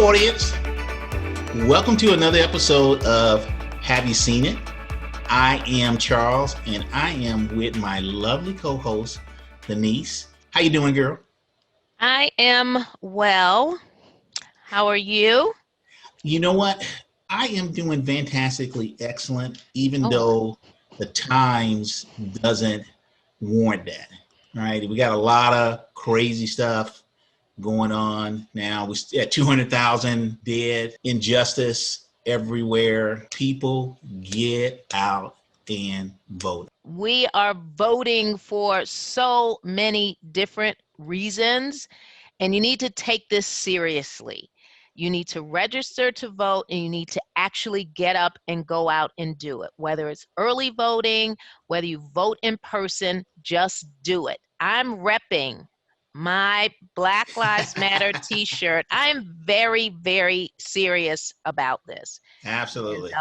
audience. Welcome to another episode of Have You Seen It? I am Charles, and I am with my lovely co-host, Denise. How you doing, girl? I am well. How are you? You know what? I am doing fantastically excellent, even Oh, though the times doesn't warrant that. All right, we got a lot of crazy stuff going on now. We at 200,000 dead, injustice everywhere. People get out and vote. we are voting for so many different reasons, and you need to take this seriously. You need to register to vote, and you need to actually get up and go out and do it. Whether it's early voting, whether you vote in person, just do it. I'm repping my Black Lives Matter t-shirt. I'm very, very serious about this. And, Absolutely.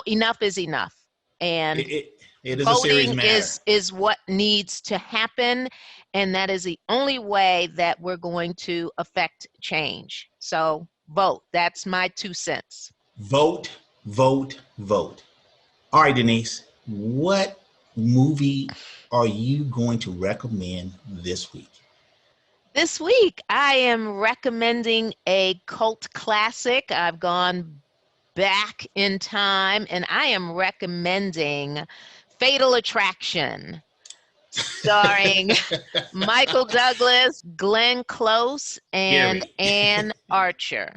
enough is enough. It, And it, it is a serious voting matter. is what needs to happen, and that is the only way that we're going to affect change. So vote. That's my 2 cents. Vote, vote, vote. All right, Denise, what movie are you going to recommend this week? This week I am recommending a cult classic. I've gone back in time, and I am recommending Fatal Attraction, starring Michael Douglas, Glenn Close, and Scary. Ann Archer.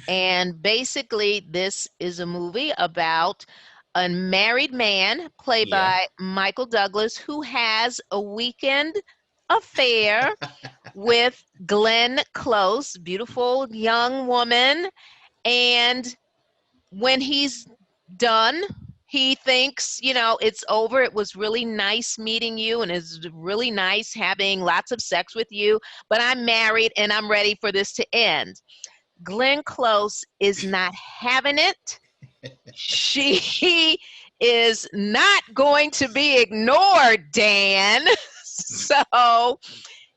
And basically, this is a movie about a married man played Yeah. by Michael Douglas who has a weekend affair with Glenn Close, beautiful young woman. And when he's done, he thinks, it's over. It was really nice meeting you, and it's really nice having lots of sex with you, but I'm married and I'm ready for this to end. Glenn Close is not having it. She is not going to be ignored, Dan. So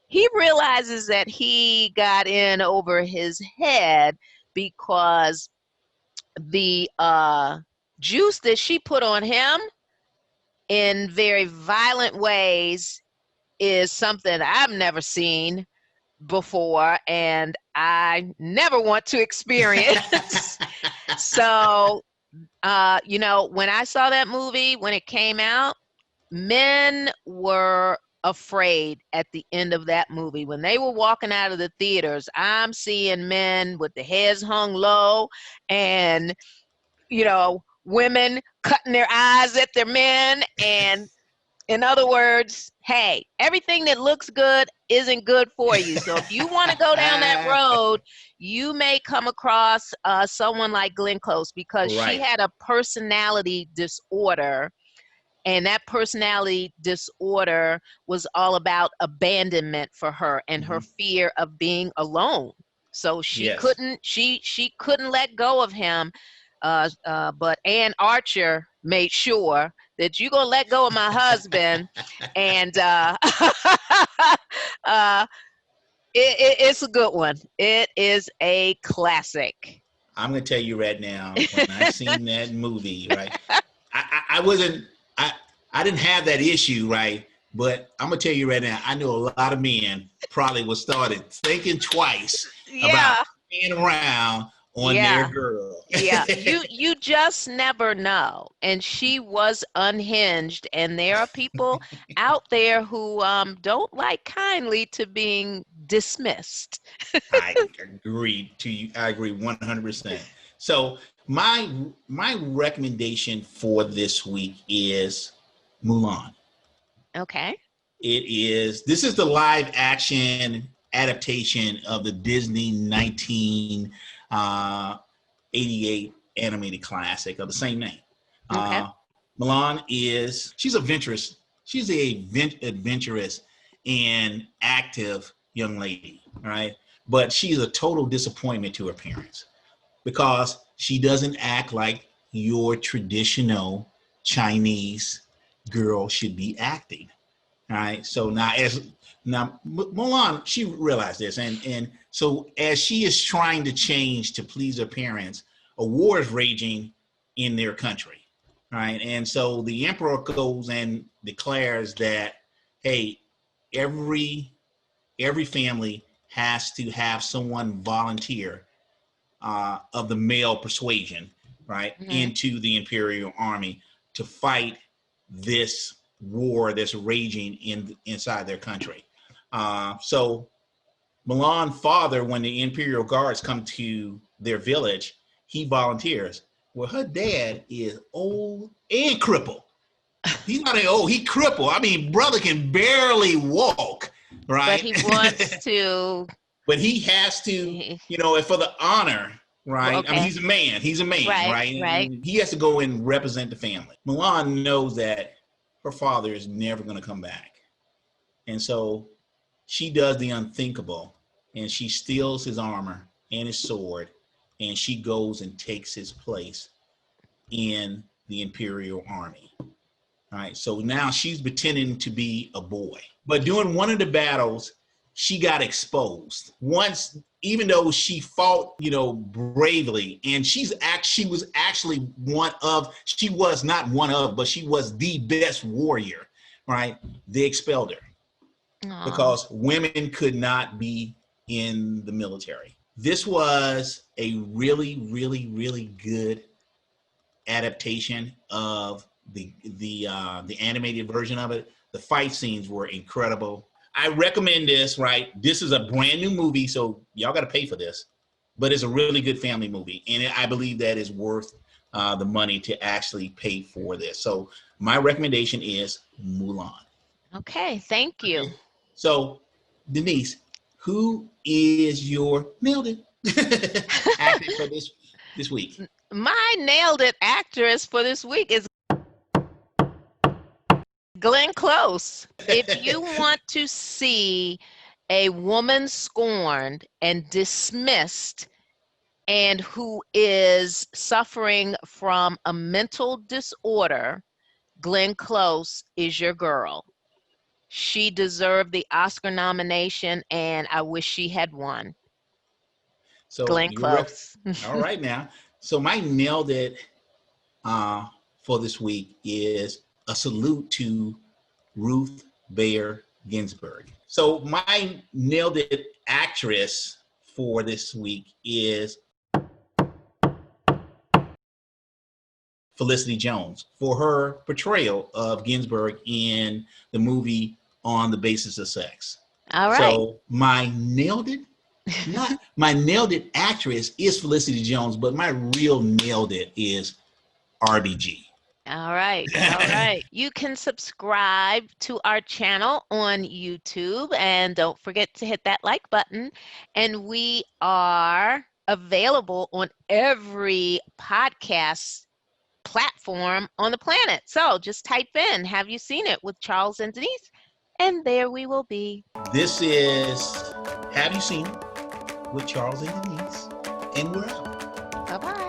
he realizes that he got in over his head because the juice that she put on him in very violent ways is something I've never seen before, and I never want to experience. So, when I saw that movie when it came out, men were afraid at the end of that movie. When they were walking out of the theaters, I'm seeing men with the heads hung low and, women cutting their eyes at their men. And in other words, hey, everything that looks good isn't good for you. So if you want to go down that road, you may come across someone like Glenn Close, because she Right. had a personality disorder. And that personality disorder was all about abandonment for her and her Mhm. fear of being alone. So Yes. she couldn't let go of him. But Ann Archer made sure that you gonna let go of my husband, and uh, it's a good one. It is a classic. I'm gonna tell you right now, when I seen that movie, right, I wasn't, I didn't have that issue, right, but I'm gonna tell you right now, I know a lot of men probably was started thinking twice about Yeah, playing around on their yeah. girl. Yeah, you just never know. And she was unhinged, and there are people out there who don't like kindly to being dismissed. I agree to you. I agree 100%. So my recommendation for this week is Mulan. Okay. This is the live action adaptation of the Disney 1988 animated classic of the same name. Okay. Uh, Mulan she's adventurous and active young lady, right? But she's a total disappointment to her parents because she doesn't act like your traditional Chinese girl should be acting. All right. So now Mulan, she realized this, and so as she is trying to change to please her parents, a war is raging in their country. All right. And so the emperor goes and declares that, hey, every family has to have someone volunteer of the male persuasion, right, into the imperial army to fight this war that's raging inside their country. So Mulan's father, when the imperial guards come to their village, he volunteers. Well, her dad is old and crippled. He's not old, he crippled. I mean, brother can barely walk, right? But he wants to. But he has to, for the honor, right? Okay. I mean, he's a man, right? Right. And he has to go and represent the family. Mulan knows that her father is never going to come back. And so she does the unthinkable, and she steals his armor and his sword, and she goes and takes his place in the imperial army. All right, so now she's pretending to be a boy. But during one of the battles, she got exposed. Once, even though she fought, bravely, and she was the best warrior, right? They expelled her. Aww. Because women could not be in the military. This was a really, really, really good adaptation of the animated version of it. The fight scenes were incredible. I recommend this, right? This is a brand new movie, so y'all got to pay for this, but it's a really good family movie, and I believe that is worth the money to actually pay for this. So my recommendation is Mulan. Okay, thank you. Okay. So, Denise, who is your nailed it actor for this week? My nailed it actress for this week is Glenn Close. If you want to see a woman scorned and dismissed and who is suffering from a mental disorder, Glenn Close is your girl. She deserved the Oscar nomination, and I wish she had won. So Glenn Close. All right now. So my nailed it for this week is a salute to Ruth Bader Ginsburg. So my nailed it actress for this week is Felicity Jones for her portrayal of Ginsburg in the movie On the Basis of Sex. All right. So my nailed it actress is Felicity Jones, but my real nailed it is RBG. All right. All right. You can subscribe to our channel on YouTube, and don't forget to hit that like button. And we are available on every podcast platform on the planet. So just type in, "Have you seen it?" with Charles and Denise, and there we will be. This is Have You Seen It with Charles and Denise, and we're out. Bye-bye.